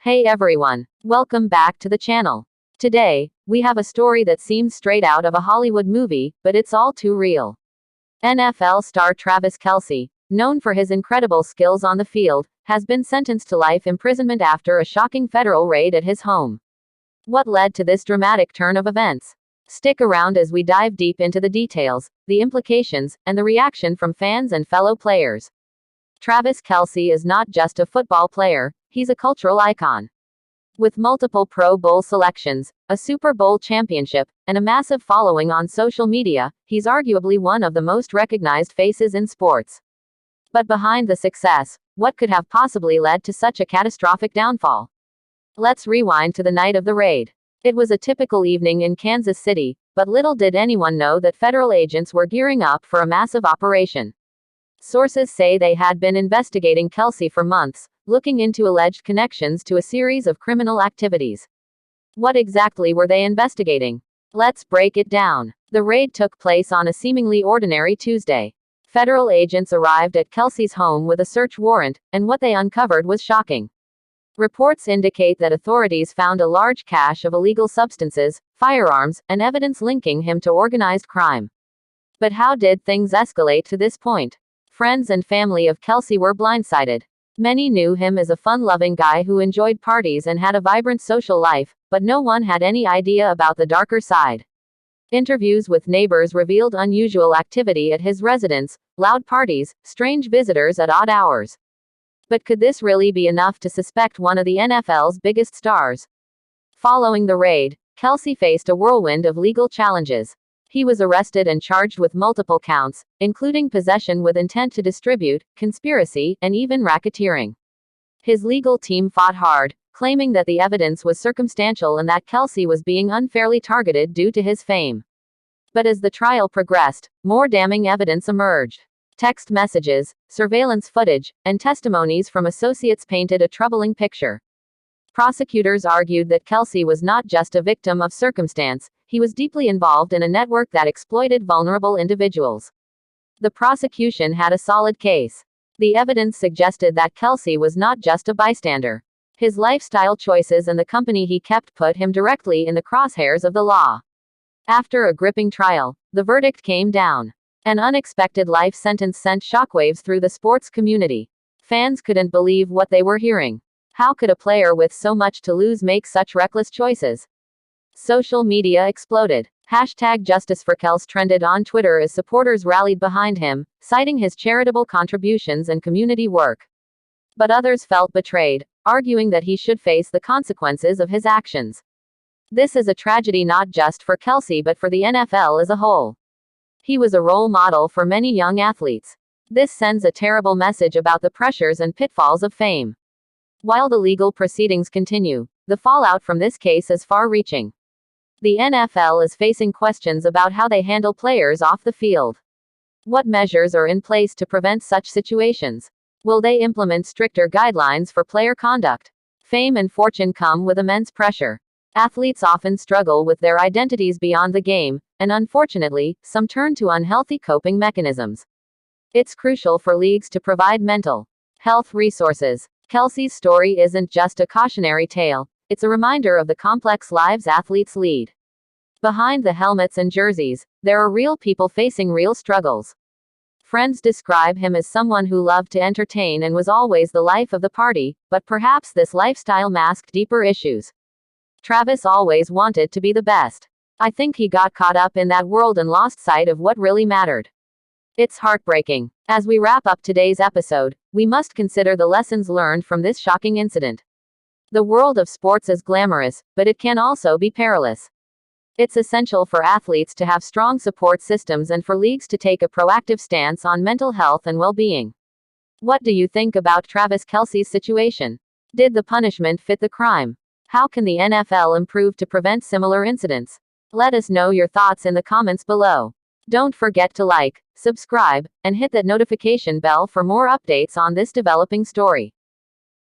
Hey everyone, welcome back to the channel. Today, we have a story that seems straight out of a Hollywood movie, but it's all too real. NFL star Travis Kelce, known for his incredible skills on the field, has been sentenced to life imprisonment after a shocking federal raid at his home. What led to this dramatic turn of events? Stick around as we dive deep into the details, the implications, and the reaction from fans and fellow players. Travis Kelce is not just a football player, he's a cultural icon. With multiple Pro Bowl selections, a Super Bowl championship, and a massive following on social media, he's arguably one of the most recognized faces in sports. But behind the success, what could have possibly led to such a catastrophic downfall? Let's rewind to the night of the raid. It was a typical evening in Kansas City, but little did anyone know that federal agents were gearing up for a massive operation. Sources say they had been investigating Kelce for months, looking into alleged connections to a series of criminal activities. What exactly were they investigating? Let's break it down. The raid took place on a seemingly ordinary Tuesday. Federal agents arrived at Kelce's home with a search warrant, and what they uncovered was shocking. Reports indicate that authorities found a large cache of illegal substances, firearms, and evidence linking him to organized crime. But how did things escalate to this point? Friends and family of Kelce were blindsided. Many knew him as a fun-loving guy who enjoyed parties and had a vibrant social life, but no one had any idea about the darker side. Interviews with neighbors revealed unusual activity at his residence, loud parties, strange visitors at odd hours. But could this really be enough to suspect one of the NFL's biggest stars? Following the raid, Kelce faced a whirlwind of legal challenges. He was arrested and charged with multiple counts, including possession with intent to distribute, conspiracy, and even racketeering. His legal team fought hard, claiming that the evidence was circumstantial and that Kelce was being unfairly targeted due to his fame. But as the trial progressed, more damning evidence emerged. Text messages, surveillance footage, and testimonies from associates painted a troubling picture. Prosecutors argued that Kelce was not just a victim of circumstance, he was deeply involved in a network that exploited vulnerable individuals. The prosecution had a solid case. The evidence suggested that Kelce was not just a bystander. His lifestyle choices and the company he kept put him directly in the crosshairs of the law. After a gripping trial, the verdict came down. An unexpected life sentence sent shockwaves through the sports community. Fans couldn't believe what they were hearing. How could a player with so much to lose make such reckless choices? Social media exploded. #JusticeForKelce trended on Twitter as supporters rallied behind him, citing his charitable contributions and community work. But others felt betrayed, arguing that he should face the consequences of his actions. This is a tragedy not just for Kelce but for the NFL as a whole. He was a role model for many young athletes. This sends a terrible message about the pressures and pitfalls of fame. While the legal proceedings continue, the fallout from this case is far-reaching. The NFL is facing questions about how they handle players off the field. What measures are in place to prevent such situations? Will they implement stricter guidelines for player conduct? Fame and fortune come with immense pressure. Athletes often struggle with their identities beyond the game, and unfortunately, some turn to unhealthy coping mechanisms. It's crucial for leagues to provide mental health resources. Kelce's story isn't just a cautionary tale, it's a reminder of the complex lives athletes lead. Behind the helmets and jerseys, there are real people facing real struggles. Friends describe him as someone who loved to entertain and was always the life of the party, but perhaps this lifestyle masked deeper issues. Travis always wanted to be the best. I think he got caught up in that world and lost sight of what really mattered. It's heartbreaking. As we wrap up today's episode, we must consider the lessons learned from this shocking incident. The world of sports is glamorous, but it can also be perilous. It's essential for athletes to have strong support systems and for leagues to take a proactive stance on mental health and well-being. What do you think about Travis Kelce's situation? Did the punishment fit the crime? How can the NFL improve to prevent similar incidents? Let us know your thoughts in the comments below. Don't forget to like, subscribe, and hit that notification bell for more updates on this developing story.